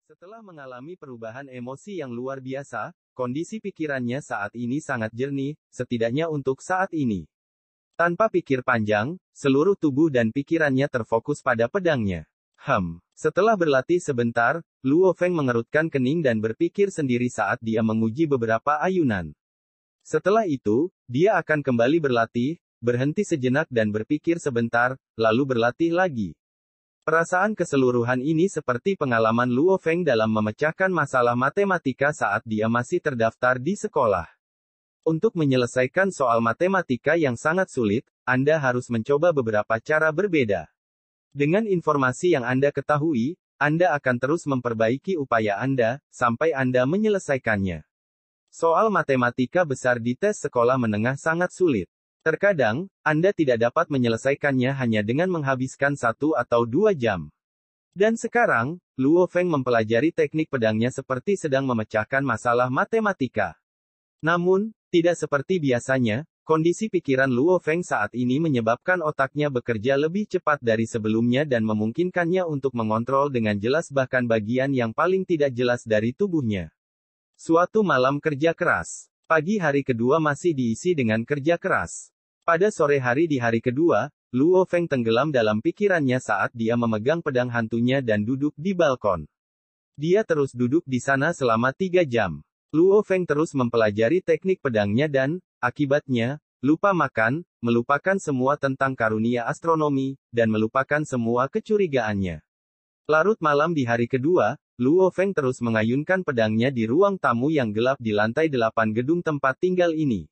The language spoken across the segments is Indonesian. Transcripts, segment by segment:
Setelah mengalami perubahan emosi yang luar biasa, kondisi pikirannya saat ini sangat jernih, setidaknya untuk saat ini. Tanpa pikir panjang, seluruh tubuh dan pikirannya terfokus pada pedangnya. Setelah berlatih sebentar, Luo Feng mengerutkan kening dan berpikir sendiri saat dia menguji beberapa ayunan. Setelah itu, dia akan kembali berlatih, berhenti sejenak dan berpikir sebentar, lalu berlatih lagi. Perasaan keseluruhan ini seperti pengalaman Luo Feng dalam memecahkan masalah matematika saat dia masih terdaftar di sekolah. Untuk menyelesaikan soal matematika yang sangat sulit, Anda harus mencoba beberapa cara berbeda. Dengan informasi yang Anda ketahui, Anda akan terus memperbaiki upaya Anda, sampai Anda menyelesaikannya. Soal matematika besar di tes sekolah menengah sangat sulit. Terkadang, Anda tidak dapat menyelesaikannya hanya dengan menghabiskan 1 atau 2 jam. Dan sekarang, Luo Feng mempelajari teknik pedangnya seperti sedang memecahkan masalah matematika. Namun, tidak seperti biasanya, kondisi pikiran Luo Feng saat ini menyebabkan otaknya bekerja lebih cepat dari sebelumnya dan memungkinkannya untuk mengontrol dengan jelas bahkan bagian yang paling tidak jelas dari tubuhnya. Suatu malam kerja keras. Pagi hari kedua masih diisi dengan kerja keras. Pada sore hari di hari kedua, Luo Feng tenggelam dalam pikirannya saat dia memegang pedang hantunya dan duduk di balkon. Dia terus duduk di sana selama 3 jam. Luo Feng terus mempelajari teknik pedangnya dan, akibatnya, lupa makan, melupakan semua tentang karunia astronomi, dan melupakan semua kecurigaannya. Larut malam di hari kedua, Luo Feng terus mengayunkan pedangnya di ruang tamu yang gelap di lantai 8 gedung tempat tinggal ini.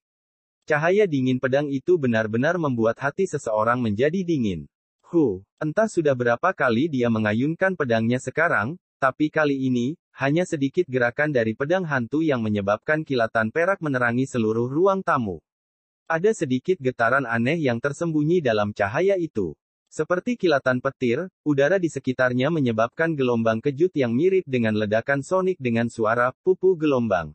Cahaya dingin pedang itu benar-benar membuat hati seseorang menjadi dingin. Entah sudah berapa kali dia mengayunkan pedangnya sekarang, tapi kali ini, hanya sedikit gerakan dari pedang hantu yang menyebabkan kilatan perak menerangi seluruh ruang tamu. Ada sedikit getaran aneh yang tersembunyi dalam cahaya itu. Seperti kilatan petir, udara di sekitarnya menyebabkan gelombang kejut yang mirip dengan ledakan sonik dengan suara pupu gelombang.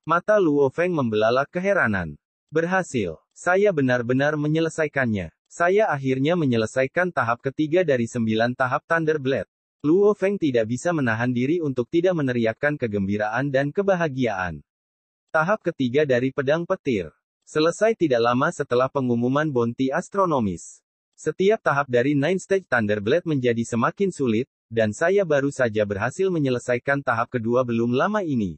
Mata Luo Feng membelalak keheranan. Berhasil. Saya benar-benar menyelesaikannya. Saya akhirnya menyelesaikan tahap ketiga dari 9 tahap Thunder Blade. Luo Feng tidak bisa menahan diri untuk tidak meneriakkan kegembiraan dan kebahagiaan. Tahap ketiga dari pedang petir. Selesai tidak lama setelah pengumuman bounty astronomis. Setiap tahap dari 9 Stage Thunder Blade menjadi semakin sulit, dan saya baru saja berhasil menyelesaikan tahap kedua belum lama ini.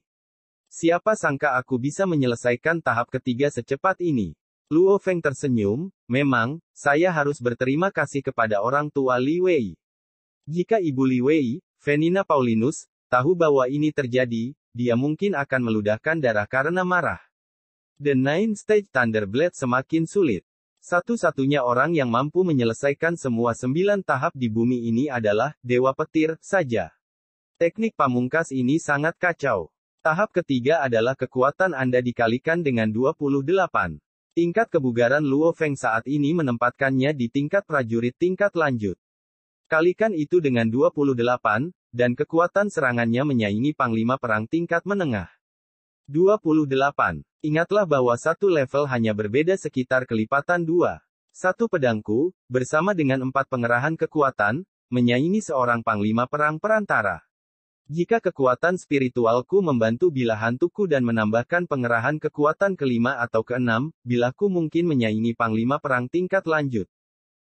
Siapa sangka aku bisa menyelesaikan tahap ketiga secepat ini? Luo Feng tersenyum, memang, saya harus berterima kasih kepada orang tua Li Wei. Jika Ibu Li Wei, Venina Paulinus, tahu bahwa ini terjadi, dia mungkin akan meludahkan darah karena marah. The 9 Stage Thunder Blade semakin sulit. Satu-satunya orang yang mampu menyelesaikan semua 9 tahap di bumi ini adalah Dewa Petir saja. Teknik pamungkas ini sangat kacau. Tahap ketiga adalah kekuatan Anda dikalikan dengan 28. Tingkat kebugaran Luo Feng saat ini menempatkannya di tingkat prajurit tingkat lanjut. Kalikan itu dengan 28, dan kekuatan serangannya menyaingi panglima perang tingkat menengah. 28. Ingatlah bahwa satu level hanya berbeda sekitar kelipatan 2. Satu pedangku, bersama dengan 4 pengerahan kekuatan, menyaingi seorang panglima perang perantara. Jika kekuatan spiritualku membantu bilah hantuku dan menambahkan pengerahan kekuatan kelima atau keenam, bilahku mungkin menyaingi panglima perang tingkat lanjut.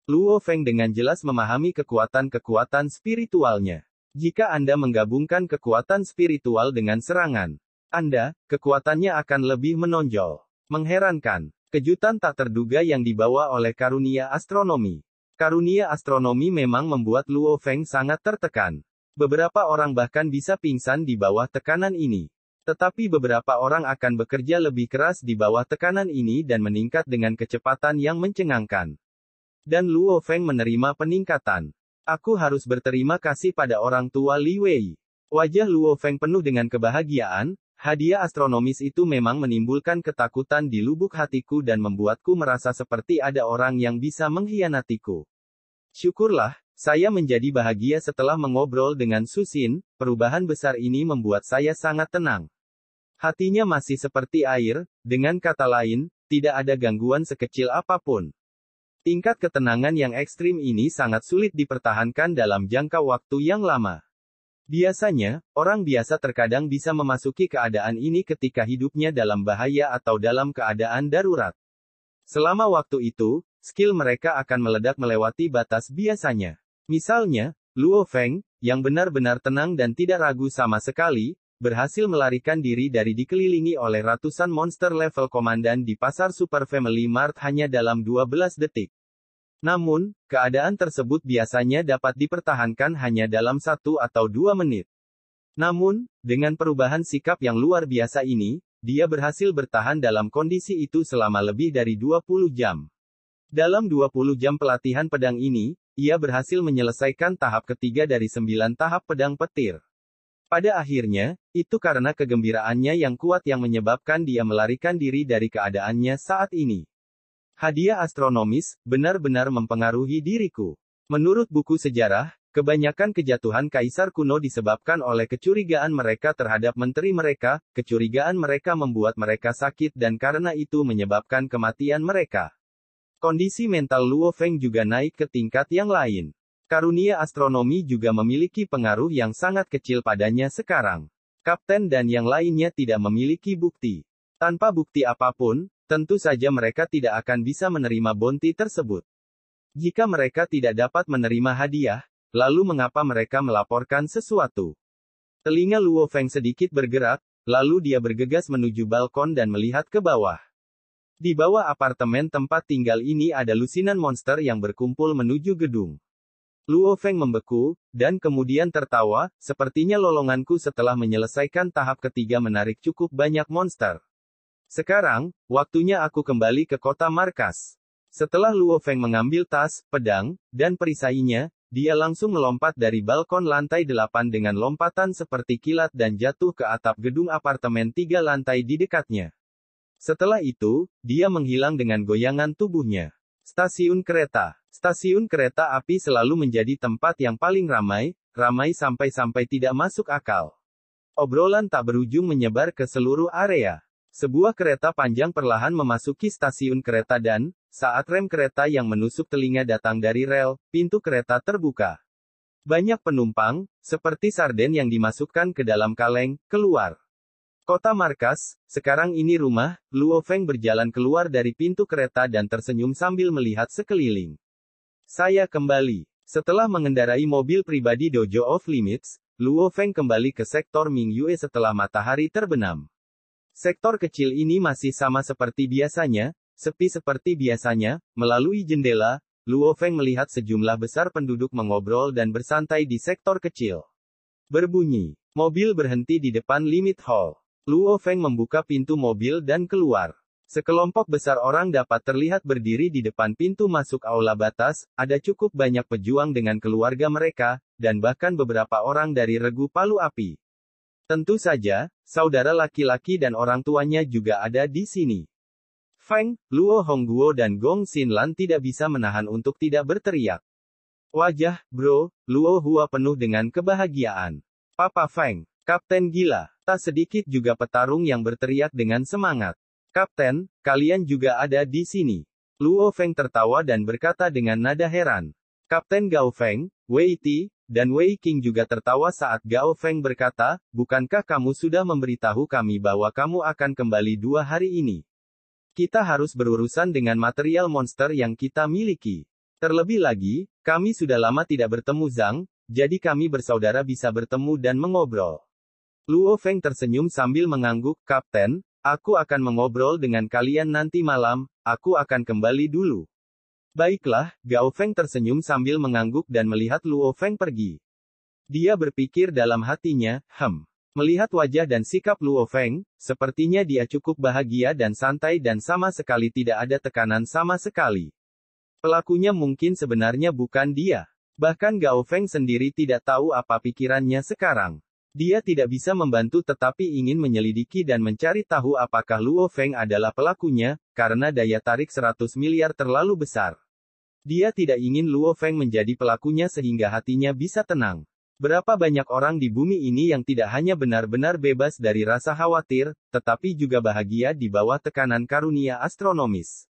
Luo Feng dengan jelas memahami kekuatan-kekuatan spiritualnya. Jika Anda menggabungkan kekuatan spiritual dengan serangan Anda, kekuatannya akan lebih menonjol. Mengherankan. Kejutan tak terduga yang dibawa oleh karunia astronomi. Karunia astronomi memang membuat Luo Feng sangat tertekan. Beberapa orang bahkan bisa pingsan di bawah tekanan ini. Tetapi beberapa orang akan bekerja lebih keras di bawah tekanan ini dan meningkat dengan kecepatan yang mencengangkan. Dan Luo Feng menerima peningkatan. Aku harus berterima kasih pada orang tua Li Wei. Wajah Luo Feng penuh dengan kebahagiaan. Hadiah astronomis itu memang menimbulkan ketakutan di lubuk hatiku dan membuatku merasa seperti ada orang yang bisa mengkhianatiku. Syukurlah, saya menjadi bahagia setelah mengobrol dengan Susin. Perubahan besar ini membuat saya sangat tenang. Hatinya masih seperti air, dengan kata lain, tidak ada gangguan sekecil apapun. Tingkat ketenangan yang ekstrim ini sangat sulit dipertahankan dalam jangka waktu yang lama. Biasanya, orang biasa terkadang bisa memasuki keadaan ini ketika hidupnya dalam bahaya atau dalam keadaan darurat. Selama waktu itu, skill mereka akan meledak melewati batas biasanya. Misalnya, Luo Feng, yang benar-benar tenang dan tidak ragu sama sekali, berhasil melarikan diri dari dikelilingi oleh ratusan monster level komandan di pasar Super Family Mart hanya dalam 12 detik. Namun, keadaan tersebut biasanya dapat dipertahankan hanya dalam 1 atau 2 menit. Namun, dengan perubahan sikap yang luar biasa ini, dia berhasil bertahan dalam kondisi itu selama lebih dari 20 jam. Dalam 20 jam pelatihan pedang ini, ia berhasil menyelesaikan tahap ketiga dari 9 tahap pedang petir. Pada akhirnya, itu karena kegembiraannya yang kuat yang menyebabkan dia melarikan diri dari keadaannya saat ini. Hadiah astronomis, benar-benar mempengaruhi diriku. Menurut buku sejarah, kebanyakan kejatuhan kaisar kuno disebabkan oleh kecurigaan mereka terhadap menteri mereka, kecurigaan mereka membuat mereka sakit dan karena itu menyebabkan kematian mereka. Kondisi mental Luo Feng juga naik ke tingkat yang lain. Karunia astronomi juga memiliki pengaruh yang sangat kecil padanya sekarang. Kapten dan yang lainnya tidak memiliki bukti. Tanpa bukti apapun, tentu saja mereka tidak akan bisa menerima bounty tersebut. Jika mereka tidak dapat menerima hadiah, lalu mengapa mereka melaporkan sesuatu? Telinga Luo Feng sedikit bergerak, lalu dia bergegas menuju balkon dan melihat ke bawah. Di bawah apartemen tempat tinggal ini ada lusinan monster yang berkumpul menuju gedung. Luo Feng membeku, dan kemudian tertawa, sepertinya lolonganku setelah menyelesaikan tahap ketiga menarik cukup banyak monster. Sekarang, waktunya aku kembali ke kota markas. Setelah Luo Feng mengambil tas, pedang, dan perisainya, dia langsung melompat dari balkon lantai 8 dengan lompatan seperti kilat dan jatuh ke atap gedung apartemen 3 lantai di dekatnya. Setelah itu, dia menghilang dengan goyangan tubuhnya. Stasiun kereta. Stasiun kereta api selalu menjadi tempat yang paling ramai sampai-sampai tidak masuk akal. Obrolan tak berujung menyebar ke seluruh area. Sebuah kereta panjang perlahan memasuki stasiun kereta dan, saat rem kereta yang menusuk telinga datang dari rel, pintu kereta terbuka. Banyak penumpang, seperti sarden yang dimasukkan ke dalam kaleng, keluar. Kota markas, sekarang ini rumah, Luo Feng berjalan keluar dari pintu kereta dan tersenyum sambil melihat sekeliling. Saya kembali. Setelah mengendarai mobil pribadi Dojo of Limits, Luo Feng kembali ke sektor Mingyue setelah matahari terbenam. Sektor kecil ini masih sama seperti biasanya, sepi seperti biasanya. Melalui jendela, Luo Feng melihat sejumlah besar penduduk mengobrol dan bersantai di sektor kecil. Berbunyi. Mobil berhenti di depan Limit Hall. Luo Feng membuka pintu mobil dan keluar. Sekelompok besar orang dapat terlihat berdiri di depan pintu masuk aula batas, ada cukup banyak pejuang dengan keluarga mereka, dan bahkan beberapa orang dari regu palu api. Tentu saja, saudara laki-laki dan orang tuanya juga ada di sini. Feng, Luo Hongguo dan Gong Xinlan tidak bisa menahan untuk tidak berteriak. Wajah, bro, Luo Hua penuh dengan kebahagiaan. Papa Feng, Kapten gila. Tak sedikit juga petarung yang berteriak dengan semangat. Kapten, kalian juga ada di sini. Luo Feng tertawa dan berkata dengan nada heran. Kapten Gao Feng, Wei Ti, dan Wei Qing juga tertawa saat Gao Feng berkata, bukankah kamu sudah memberitahu kami bahwa kamu akan kembali 2 hari ini? Kita harus berurusan dengan material monster yang kita miliki. Terlebih lagi, kami sudah lama tidak bertemu Zhang, jadi kami bersaudara bisa bertemu dan mengobrol. Luo Feng tersenyum sambil mengangguk, Kapten, aku akan mengobrol dengan kalian nanti malam, aku akan kembali dulu. Baiklah, Gao Feng tersenyum sambil mengangguk dan melihat Luo Feng pergi. Dia berpikir dalam hatinya, melihat wajah dan sikap Luo Feng, sepertinya dia cukup bahagia dan santai dan sama sekali tidak ada tekanan sama sekali. Pelakunya mungkin sebenarnya bukan dia. Bahkan Gao Feng sendiri tidak tahu apa pikirannya sekarang. Dia tidak bisa membantu tetapi ingin menyelidiki dan mencari tahu apakah Luo Feng adalah pelakunya, karena daya tarik 100 miliar terlalu besar. Dia tidak ingin Luo Feng menjadi pelakunya sehingga hatinya bisa tenang. Berapa banyak orang di bumi ini yang tidak hanya benar-benar bebas dari rasa khawatir, tetapi juga bahagia di bawah tekanan karunia astronomis.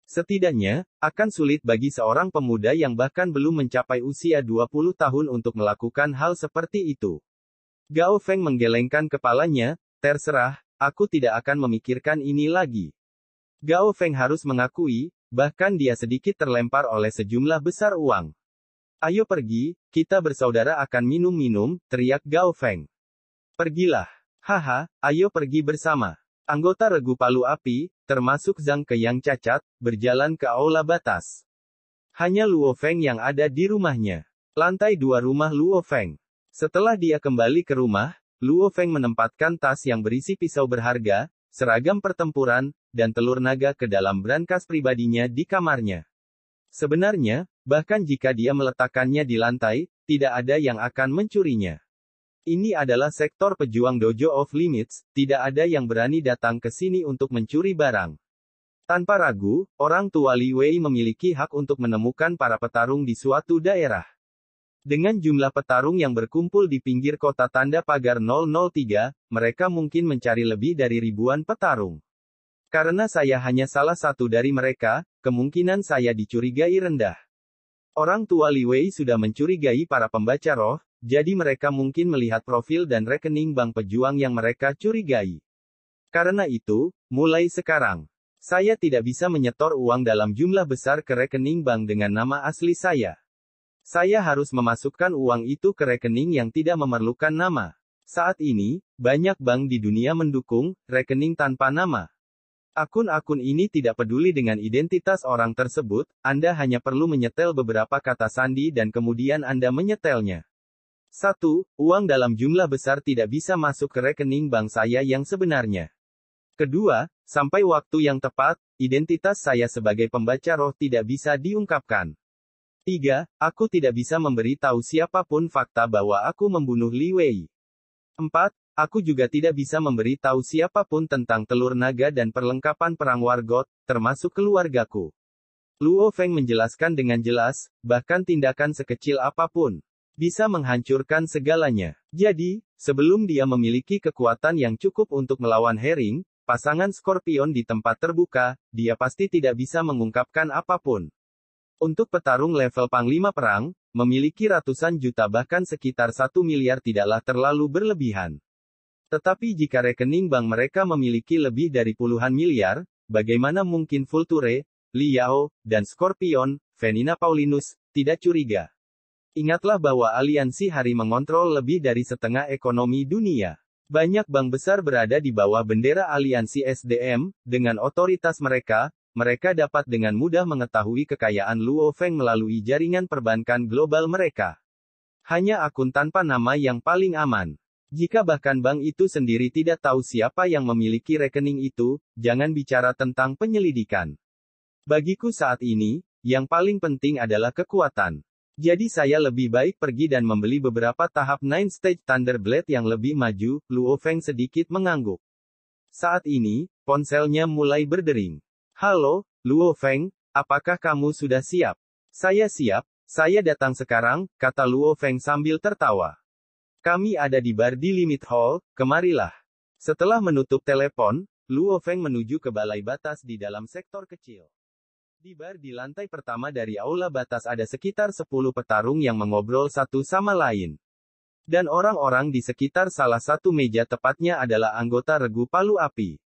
Setidaknya, akan sulit bagi seorang pemuda yang bahkan belum mencapai usia 20 tahun untuk melakukan hal seperti itu. Gao Feng menggelengkan kepalanya, terserah, aku tidak akan memikirkan ini lagi. Gao Feng harus mengakui, bahkan dia sedikit terlempar oleh sejumlah besar uang. Ayo pergi, kita bersaudara akan minum-minum, teriak Gao Feng. Pergilah. Haha, ayo pergi bersama. Anggota regu palu api, termasuk Zhang Ke yang cacat, berjalan ke aula batas. Hanya Luo Feng yang ada di rumahnya. Lantai 2 rumah Luo Feng. Setelah dia kembali ke rumah, Luo Feng menempatkan tas yang berisi pisau berharga, seragam pertempuran, dan telur naga ke dalam brankas pribadinya di kamarnya. Sebenarnya, bahkan jika dia meletakkannya di lantai, tidak ada yang akan mencurinya. Ini adalah sektor pejuang Dojo of Limits, tidak ada yang berani datang ke sini untuk mencuri barang. Tanpa ragu, orang tua Li Wei memiliki hak untuk menemukan para petarung di suatu daerah. Dengan jumlah petarung yang berkumpul di pinggir kota tanda pagar 003, mereka mungkin mencari lebih dari ribuan petarung. Karena saya hanya salah satu dari mereka, kemungkinan saya dicurigai rendah. Orang tua Li Wei sudah mencurigai para pembaca roh, jadi mereka mungkin melihat profil dan rekening bank pejuang yang mereka curigai. Karena itu, mulai sekarang, saya tidak bisa menyetor uang dalam jumlah besar ke rekening bank dengan nama asli saya. Saya harus memasukkan uang itu ke rekening yang tidak memerlukan nama. Saat ini, banyak bank di dunia mendukung rekening tanpa nama. Akun-akun ini tidak peduli dengan identitas orang tersebut, Anda hanya perlu menyetel beberapa kata sandi dan kemudian Anda menyetelnya. 1. Uang dalam jumlah besar tidak bisa masuk ke rekening bank saya yang sebenarnya. Kedua, sampai waktu yang tepat, identitas saya sebagai pembaca roh tidak bisa diungkapkan. 3. Aku tidak bisa memberi tahu siapapun fakta bahwa aku membunuh Li Wei. 4. Aku juga tidak bisa memberi tahu siapapun tentang telur naga dan perlengkapan perang Wargot, termasuk keluargaku. Luo Feng menjelaskan dengan jelas, bahkan tindakan sekecil apapun bisa menghancurkan segalanya. Jadi, sebelum dia memiliki kekuatan yang cukup untuk melawan Herring, pasangan Scorpion di tempat terbuka, dia pasti tidak bisa mengungkapkan apapun. Untuk petarung level Panglima Perang, memiliki ratusan juta bahkan sekitar 1 miliar tidaklah terlalu berlebihan. Tetapi jika rekening bank mereka memiliki lebih dari puluhan miliar, bagaimana mungkin Vulture, Li Yao, dan Scorpion, Venina Paulinus, tidak curiga? Ingatlah bahwa aliansi hari mengontrol lebih dari setengah ekonomi dunia. Banyak bank besar berada di bawah bendera aliansi SDM, dengan otoritas mereka dapat dengan mudah mengetahui kekayaan Luo Feng melalui jaringan perbankan global mereka. Hanya akun tanpa nama yang paling aman. Jika bahkan bank itu sendiri tidak tahu siapa yang memiliki rekening itu, jangan bicara tentang penyelidikan. Bagiku saat ini, yang paling penting adalah kekuatan. Jadi saya lebih baik pergi dan membeli beberapa tahap 9 Stage Thunderblade yang lebih maju, Luo Feng sedikit mengangguk. Saat ini, ponselnya mulai berdering. Halo, Luo Feng, apakah kamu sudah siap? Saya siap, saya datang sekarang, kata Luo Feng sambil tertawa. Kami ada di bar di Limit Hall, kemarilah. Setelah menutup telepon, Luo Feng menuju ke balai batas di dalam sektor kecil. Di bar di lantai pertama dari aula batas ada sekitar 10 petarung yang mengobrol satu sama lain. Dan orang-orang di sekitar salah satu meja tepatnya adalah anggota regu palu api.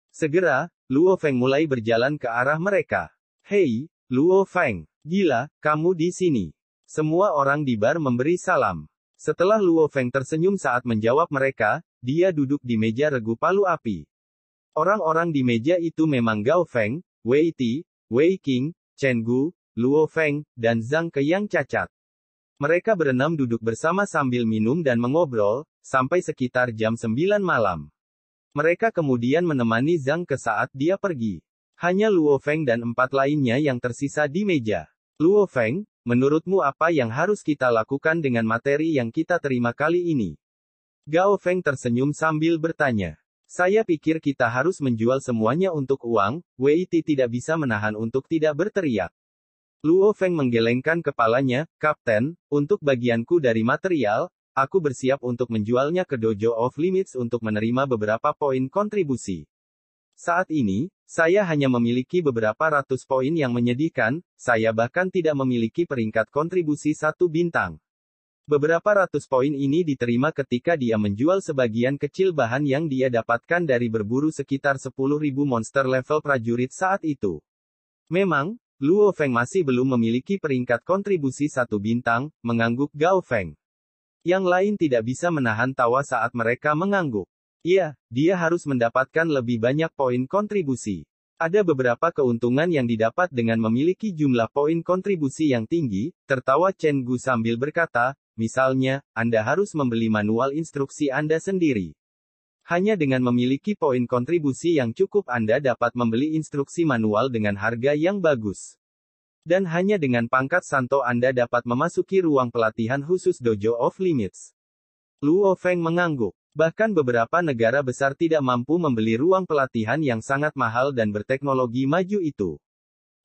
Segera, Luo Feng mulai berjalan ke arah mereka. Hei, Luo Feng, gila, kamu di sini. Semua orang di bar memberi salam. Setelah Luo Feng tersenyum saat menjawab mereka, dia duduk di meja regu palu api. Orang-orang di meja itu memang Gao Feng, Wei Ti, Wei Qing, Chen Gu, Luo Feng, dan Zhang Ke yang cacat. Mereka berenam duduk bersama sambil minum dan mengobrol, sampai sekitar jam 9 malam. Mereka kemudian menemani Zhang Ke saat dia pergi. Hanya Luo Feng dan 4 lainnya yang tersisa di meja. Luo Feng, menurutmu apa yang harus kita lakukan dengan materi yang kita terima kali ini? Gao Feng tersenyum sambil bertanya. Saya pikir kita harus menjual semuanya untuk uang, Wei Ti tidak bisa menahan untuk tidak berteriak. Luo Feng menggelengkan kepalanya, Kapten, untuk bagianku dari material, aku bersiap untuk menjualnya ke Dojo of Limits untuk menerima beberapa poin kontribusi. Saat ini, saya hanya memiliki beberapa ratus poin yang menyedihkan, saya bahkan tidak memiliki peringkat kontribusi 1 bintang. Beberapa ratus poin ini diterima ketika dia menjual sebagian kecil bahan yang dia dapatkan dari berburu sekitar 10.000 monster level prajurit saat itu. Memang, Luo Feng masih belum memiliki peringkat kontribusi 1 bintang, mengangguk Gao Feng. Yang lain tidak bisa menahan tawa saat mereka mengangguk. Iya, dia harus mendapatkan lebih banyak poin kontribusi. Ada beberapa keuntungan yang didapat dengan memiliki jumlah poin kontribusi yang tinggi, tertawa Chen Gu sambil berkata, misalnya, Anda harus membeli manual instruksi Anda sendiri. Hanya dengan memiliki poin kontribusi yang cukup Anda dapat membeli instruksi manual dengan harga yang bagus. Dan hanya dengan pangkat Santo Anda dapat memasuki ruang pelatihan khusus Dojo of Limits. Luo Feng mengangguk. Bahkan beberapa negara besar tidak mampu membeli ruang pelatihan yang sangat mahal dan berteknologi maju itu.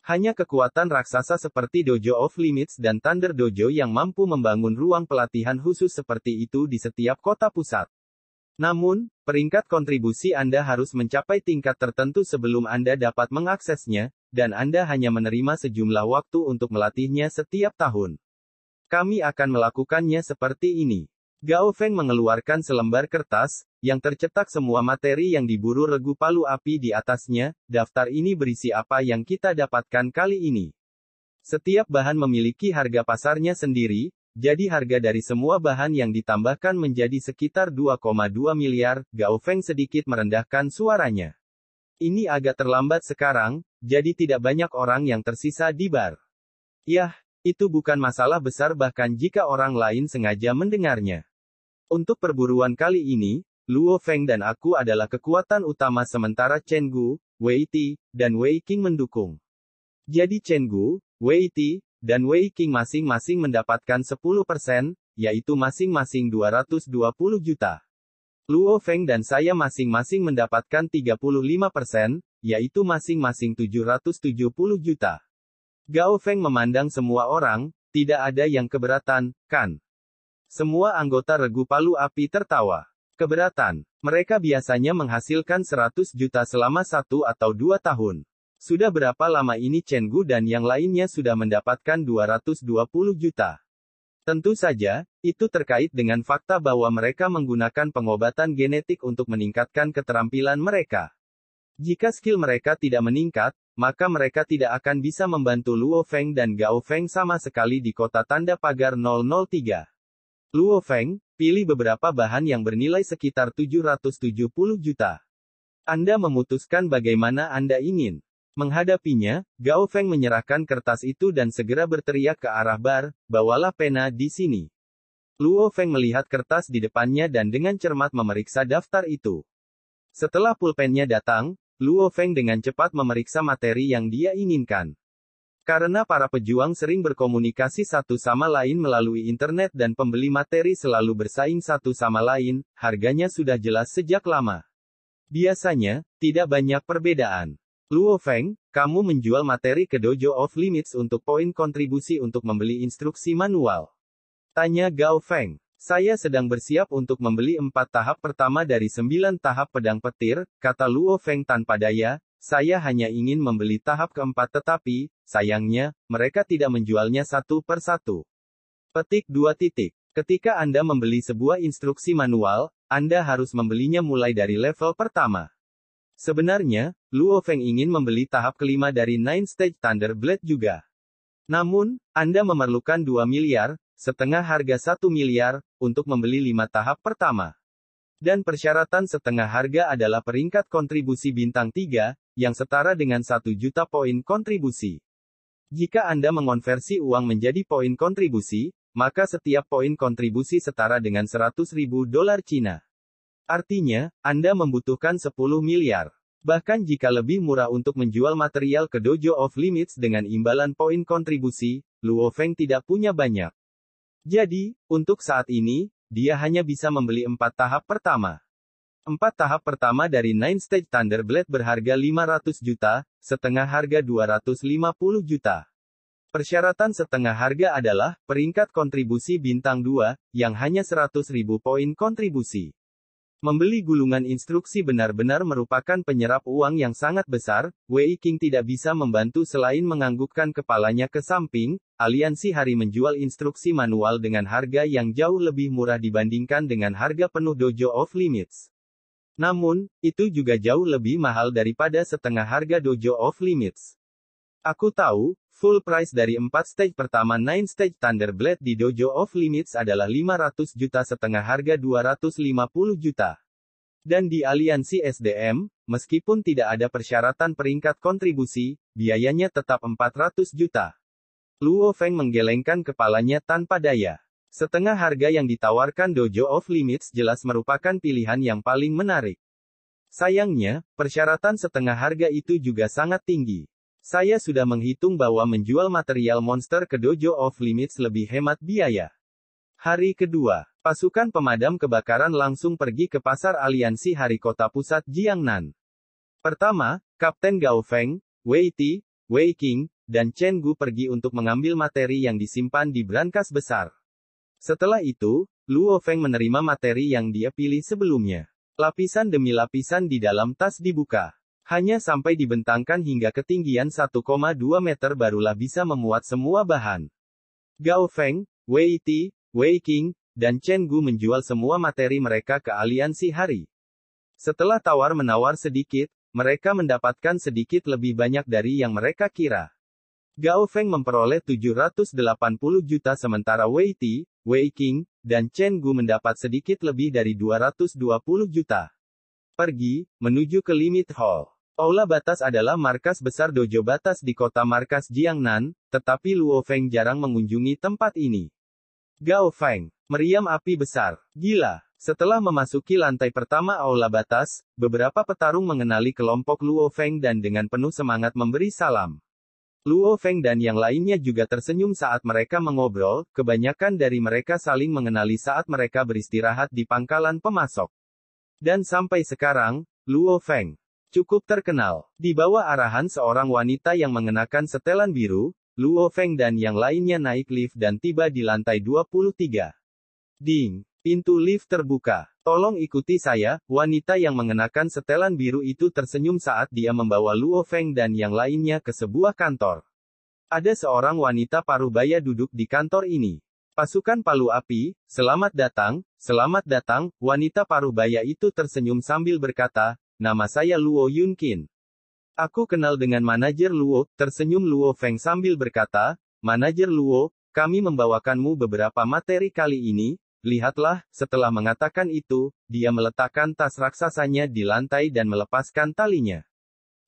Hanya kekuatan raksasa seperti Dojo of Limits dan Thunder Dojo yang mampu membangun ruang pelatihan khusus seperti itu di setiap kota pusat. Namun, peringkat kontribusi Anda harus mencapai tingkat tertentu sebelum Anda dapat mengaksesnya, dan Anda hanya menerima sejumlah waktu untuk melatihnya setiap tahun. Kami akan melakukannya seperti ini. Gao Feng mengeluarkan selembar kertas, yang tercetak semua materi yang diburu regu palu api di atasnya. Daftar ini berisi apa yang kita dapatkan kali ini. Setiap bahan memiliki harga pasarnya sendiri, jadi harga dari semua bahan yang ditambahkan menjadi sekitar 2,2 miliar, Gao Feng sedikit merendahkan suaranya. Ini agak terlambat sekarang, jadi tidak banyak orang yang tersisa di bar. Yah, itu bukan masalah besar bahkan jika orang lain sengaja mendengarnya. Untuk perburuan kali ini, Luo Feng dan aku adalah kekuatan utama sementara Chen Gu, Wei Ti, dan Wei Qing mendukung. Jadi Chen Gu, Wei Ti, dan Wei Qing masing-masing mendapatkan 10%, yaitu masing-masing 220 juta. Luo Feng dan saya masing-masing mendapatkan 35%, yaitu masing-masing 770 juta. Gao Feng memandang semua orang, tidak ada yang keberatan, kan? Semua anggota regu palu api tertawa. Keberatan. Mereka biasanya menghasilkan 100 juta selama 1 atau 2 tahun. Sudah berapa lama ini Chen Gu dan yang lainnya sudah mendapatkan 220 juta? Tentu saja, itu terkait dengan fakta bahwa mereka menggunakan pengobatan genetik untuk meningkatkan keterampilan mereka. Jika skill mereka tidak meningkat, maka mereka tidak akan bisa membantu Luo Feng dan Gao Feng sama sekali di kota tanda pagar 003. Luo Feng, pilih beberapa bahan yang bernilai sekitar 770 juta. Anda memutuskan bagaimana Anda ingin menghadapinya. Gao Feng menyerahkan kertas itu dan segera berteriak ke arah bar, bawalah pena di sini. Luo Feng melihat kertas di depannya dan dengan cermat memeriksa daftar itu. Setelah pulpennya datang, Luo Feng dengan cepat memeriksa materi yang dia inginkan. Karena para pejuang sering berkomunikasi satu sama lain melalui internet dan pembeli materi selalu bersaing satu sama lain, harganya sudah jelas sejak lama. Biasanya, tidak banyak perbedaan. Luo Feng, kamu menjual materi ke Dojo of Limits untuk poin kontribusi untuk membeli instruksi manual. Tanya Gao Feng. Saya sedang bersiap untuk membeli 4 tahap pertama dari 9 tahap pedang petir, kata Luo Feng tanpa daya. Saya hanya ingin membeli tahap keempat tetapi, sayangnya, mereka tidak menjualnya satu per satu. Petik 2 titik. Ketika Anda membeli sebuah instruksi manual, Anda harus membelinya mulai dari level pertama. Sebenarnya, Luo Feng ingin membeli tahap kelima dari Nine Stage Thunder Blade juga. Namun, Anda memerlukan 2 miliar, setengah harga 1 miliar, untuk membeli 5 tahap pertama. Dan persyaratan setengah harga adalah peringkat kontribusi bintang 3, yang setara dengan 1 juta poin kontribusi. Jika Anda mengonversi uang menjadi poin kontribusi, maka setiap poin kontribusi setara dengan 100.000 dolar Cina. Artinya, Anda membutuhkan 10 miliar. Bahkan jika lebih murah untuk menjual material ke Dojo of Limits dengan imbalan poin kontribusi, Luo Feng tidak punya banyak. Jadi, untuk saat ini, dia hanya bisa membeli 4 tahap pertama. 4 tahap pertama dari Nine Stage Thunder Blade berharga 500 juta, setengah harga 250 juta. Persyaratan setengah harga adalah, peringkat kontribusi bintang 2, yang hanya 100.000 poin kontribusi. Membeli gulungan instruksi benar-benar merupakan penyerap uang yang sangat besar. Wei Qing tidak bisa membantu selain menganggukkan kepalanya ke samping. Aliansi Hari menjual instruksi manual dengan harga yang jauh lebih murah dibandingkan dengan harga penuh Dojo of Limits. Namun, itu juga jauh lebih mahal daripada setengah harga Dojo of Limits. Aku tahu, full price dari 4 stage pertama 9 stage Thunderblade di Dojo of Limits adalah 500 juta setengah harga 250 juta. Dan di aliansi SDM, meskipun tidak ada persyaratan peringkat kontribusi, biayanya tetap 400 juta. Luo Feng menggelengkan kepalanya tanpa daya. Setengah harga yang ditawarkan Dojo of Limits jelas merupakan pilihan yang paling menarik. Sayangnya, persyaratan setengah harga itu juga sangat tinggi. Saya sudah menghitung bahwa menjual material monster ke Dojo of Limits lebih hemat biaya. Hari kedua, pasukan pemadam kebakaran langsung pergi ke pasar aliansi Hari Kota Pusat Jiangnan. Pertama, Kapten Gao Feng, Wei Ti, Wei Qing, dan Chen Gu pergi untuk mengambil materi yang disimpan di brankas besar. Setelah itu, Luo Feng menerima materi yang dia pilih sebelumnya. Lapisan demi lapisan di dalam tas dibuka. Hanya sampai dibentangkan hingga ketinggian 1,2 meter barulah bisa memuat semua bahan. Gao Feng, Wei Ti, Wei Qing, dan Chen Gu menjual semua materi mereka ke aliansi Hari. Setelah tawar-menawar sedikit, mereka mendapatkan sedikit lebih banyak dari yang mereka kira. Gao Feng memperoleh 780 juta sementara Wei Ti, Wei Qing, dan Chen Gu mendapat sedikit lebih dari 220 juta. Pergi, menuju ke Limit Hall. Aula Batas adalah markas besar dojo batas di kota markas Jiangnan, tetapi Luo Feng jarang mengunjungi tempat ini. Gao Feng, meriam api besar. Gila. Setelah memasuki lantai pertama Aula Batas, beberapa petarung mengenali kelompok Luo Feng dan dengan penuh semangat memberi salam. Luo Feng dan yang lainnya juga tersenyum saat mereka mengobrol, kebanyakan dari mereka saling mengenali saat mereka beristirahat di pangkalan pemasok. Dan sampai sekarang, Luo Feng cukup terkenal. Di bawah arahan seorang wanita yang mengenakan setelan biru, Luo Feng dan yang lainnya naik lift dan tiba di lantai 23. Ding! Pintu lift terbuka. Tolong ikuti saya, wanita yang mengenakan setelan biru itu tersenyum saat dia membawa Luo Feng dan yang lainnya ke sebuah kantor. Ada seorang wanita parubaya duduk di kantor ini. Pasukan palu api, selamat datang, wanita parubaya itu tersenyum sambil berkata, nama saya Luo Yunqin. Aku kenal dengan manajer Luo, tersenyum Luo Feng sambil berkata, manajer Luo, kami membawakanmu beberapa materi kali ini, lihatlah, setelah mengatakan itu, dia meletakkan tas raksasanya di lantai dan melepaskan talinya.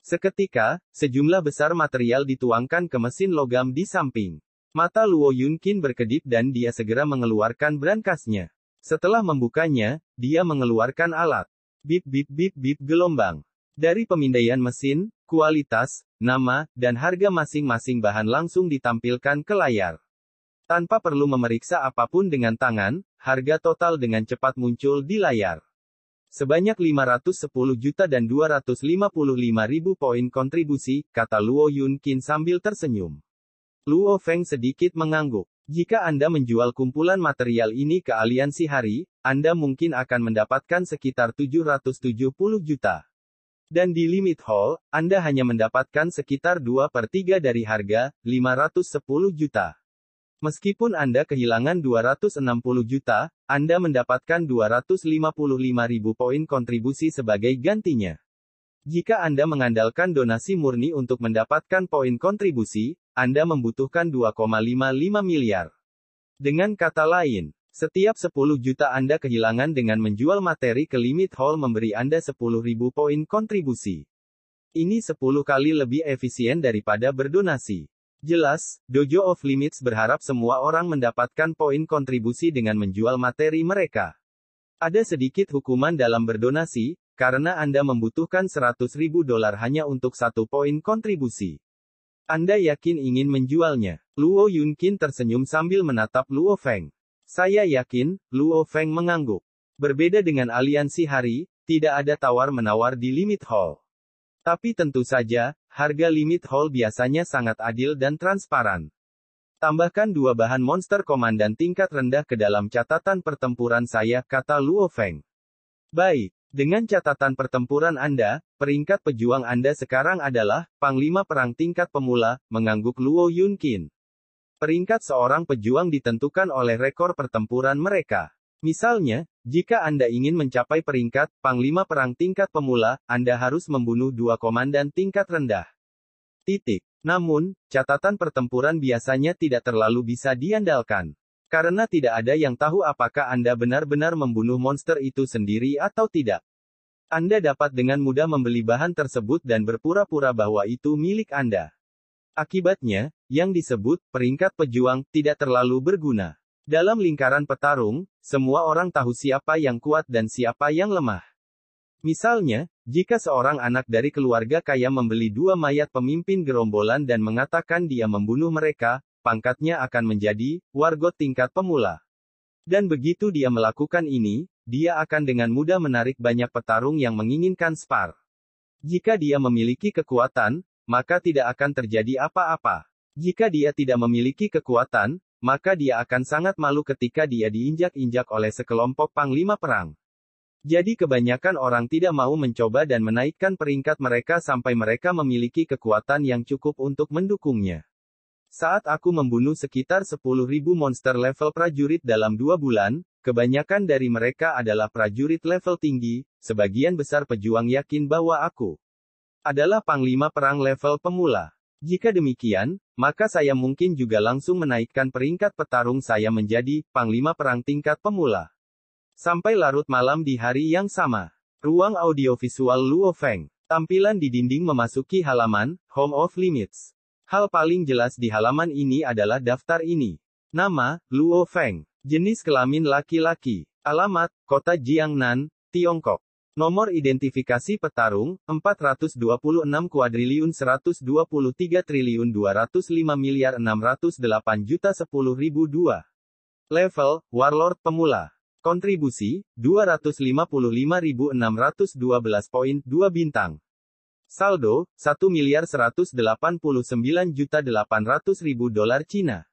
Seketika, sejumlah besar material dituangkan ke mesin logam di samping. Mata Luo Yunqin berkedip dan dia segera mengeluarkan brankasnya. Setelah membukanya, dia mengeluarkan alat. Bip bip bip bip gelombang. Dari pemindaian mesin, kualitas, nama, dan harga masing-masing bahan langsung ditampilkan ke layar. Tanpa perlu memeriksa apapun dengan tangan, harga total dengan cepat muncul di layar. Sebanyak 510 juta dan 255 ribu poin kontribusi, kata Luo Yunqin sambil tersenyum. Luo Feng sedikit mengangguk. Jika Anda menjual kumpulan material ini ke aliansi Hari, Anda mungkin akan mendapatkan sekitar 770 juta. Dan di Limit Hall, Anda hanya mendapatkan sekitar 2/3 dari harga, 510 juta. Meskipun Anda kehilangan 260 juta, Anda mendapatkan 255 ribu poin kontribusi sebagai gantinya. Jika Anda mengandalkan donasi murni untuk mendapatkan poin kontribusi, Anda membutuhkan 2,55 miliar. Dengan kata lain, setiap 10 juta Anda kehilangan dengan menjual materi ke Limit Hall memberi Anda 10.000 poin kontribusi. Ini 10 kali lebih efisien daripada berdonasi. Jelas, Dojo of Limits berharap semua orang mendapatkan poin kontribusi dengan menjual materi mereka. Ada sedikit hukuman dalam berdonasi, karena Anda membutuhkan $100.000 hanya untuk 1 poin kontribusi. Anda yakin ingin menjualnya? Luo Yunqin tersenyum sambil menatap Luo Feng. Saya yakin, Luo Feng mengangguk. Berbeda dengan aliansi Hari, tidak ada tawar-menawar di Limit Hall. Tapi tentu saja, harga Limit Hall biasanya sangat adil dan transparan. Tambahkan 2 bahan monster komandan tingkat rendah ke dalam catatan pertempuran saya, kata Luo Feng. Baik, dengan catatan pertempuran Anda, peringkat pejuang Anda sekarang adalah Panglima Perang tingkat pemula, mengangguk Luo Yunqin. Peringkat seorang pejuang ditentukan oleh rekor pertempuran mereka. Misalnya, jika Anda ingin mencapai peringkat Panglima Perang tingkat pemula, Anda harus membunuh 2 komandan tingkat rendah. Namun, catatan pertempuran biasanya tidak terlalu bisa diandalkan. Karena tidak ada yang tahu apakah Anda benar-benar membunuh monster itu sendiri atau tidak. Anda dapat dengan mudah membeli bahan tersebut dan berpura-pura bahwa itu milik Anda. Akibatnya, yang disebut peringkat pejuang tidak terlalu berguna. Dalam lingkaran petarung, semua orang tahu siapa yang kuat dan siapa yang lemah. Misalnya, jika seorang anak dari keluarga kaya membeli 2 mayat pemimpin gerombolan dan mengatakan dia membunuh mereka, pangkatnya akan menjadi wargot tingkat pemula. Dan begitu dia melakukan ini, dia akan dengan mudah menarik banyak petarung yang menginginkan spar. Jika dia memiliki kekuatan, maka tidak akan terjadi apa-apa. Jika dia tidak memiliki kekuatan, maka dia akan sangat malu ketika dia diinjak-injak oleh sekelompok panglima perang. Jadi kebanyakan orang tidak mau mencoba dan menaikkan peringkat mereka sampai mereka memiliki kekuatan yang cukup untuk mendukungnya. Saat aku membunuh sekitar 10.000 monster level prajurit dalam 2 bulan, kebanyakan dari mereka adalah prajurit level tinggi, sebagian besar pejuang yakin bahwa aku adalah panglima perang level pemula. Jika demikian, maka saya mungkin juga langsung menaikkan peringkat petarung saya menjadi panglima perang tingkat pemula. Sampai larut malam di hari yang sama. Ruang audiovisual Luo Feng. Tampilan di dinding memasuki halaman, Home of Limits. Hal paling jelas di halaman ini adalah daftar ini. Nama, Luo Feng. Jenis kelamin laki-laki. Alamat, Kota Jiangnan, Tiongkok. Nomor identifikasi petarung, 426,123.205.608.010.002. Level, Warlord pemula. Kontribusi, 255.612 bintang. Saldo, 1.189.800.000 dolar Cina.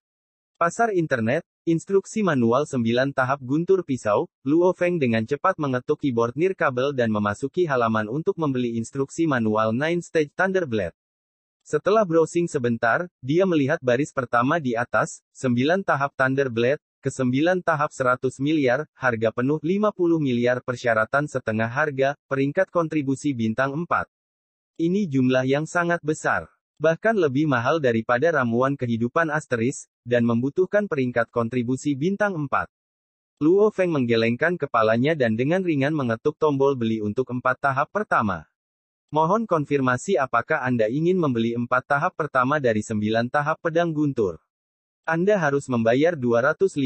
Pasar internet, instruksi manual 9 tahap guntur pisau, Luo Feng dengan cepat mengetuk keyboard nirkabel dan memasuki halaman untuk membeli instruksi manual 9 Stage Thunderblade. Setelah browsing sebentar, dia melihat baris pertama di atas, 9 tahap Thunderblade, ke-9 tahap 100 miliar, harga penuh 50 miliar persyaratan setengah harga, peringkat kontribusi bintang 4. Ini jumlah yang sangat besar. Bahkan lebih mahal daripada ramuan kehidupan asteris, dan membutuhkan peringkat kontribusi bintang 4. Luo Feng menggelengkan kepalanya dan dengan ringan mengetuk tombol beli untuk 4 tahap pertama. Mohon konfirmasi apakah Anda ingin membeli 4 tahap pertama dari 9 tahap pedang guntur. Anda harus membayar 250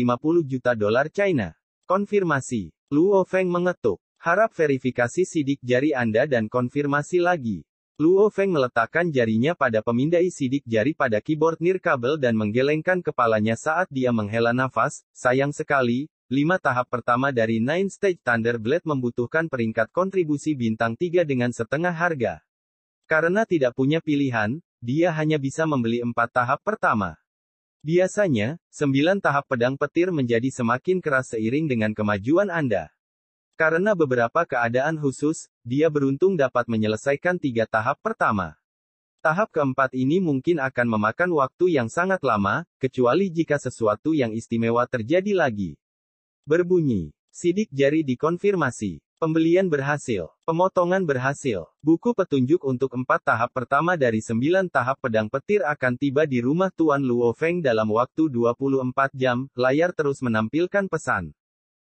juta dolar China. Konfirmasi. Luo Feng mengetuk. Harap verifikasi sidik jari Anda dan konfirmasi lagi. Luo Feng meletakkan jarinya pada pemindai sidik jari pada keyboard nirkabel dan menggelengkan kepalanya saat dia menghela nafas. Sayang sekali, 5 tahap pertama dari 9 Stage Thunderblade membutuhkan peringkat kontribusi bintang 3 dengan setengah harga. Karena tidak punya pilihan, dia hanya bisa membeli 4 tahap pertama. Biasanya, 9 tahap pedang petir menjadi semakin keras seiring dengan kemajuan Anda. Karena beberapa keadaan khusus, dia beruntung dapat menyelesaikan 3 tahap pertama. Tahap keempat ini mungkin akan memakan waktu yang sangat lama, kecuali jika sesuatu yang istimewa terjadi lagi. Berbunyi. Sidik jari dikonfirmasi. Pembelian berhasil. Pemotongan berhasil. Buku petunjuk untuk 4 tahap pertama dari 9 tahap pedang petir akan tiba di rumah Tuan Luo Feng dalam waktu 24 jam, layar terus menampilkan pesan.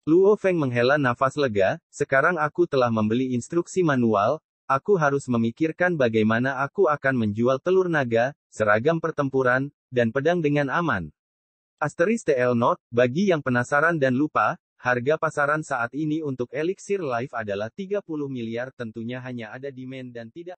Luo Feng menghela nafas lega, sekarang aku telah membeli instruksi manual, aku harus memikirkan bagaimana aku akan menjual telur naga, seragam pertempuran, dan pedang dengan aman. Asterisk TL Note, bagi yang penasaran dan lupa, harga pasaran saat ini untuk Elixir Life adalah 30 miliar tentunya hanya ada demand dan tidak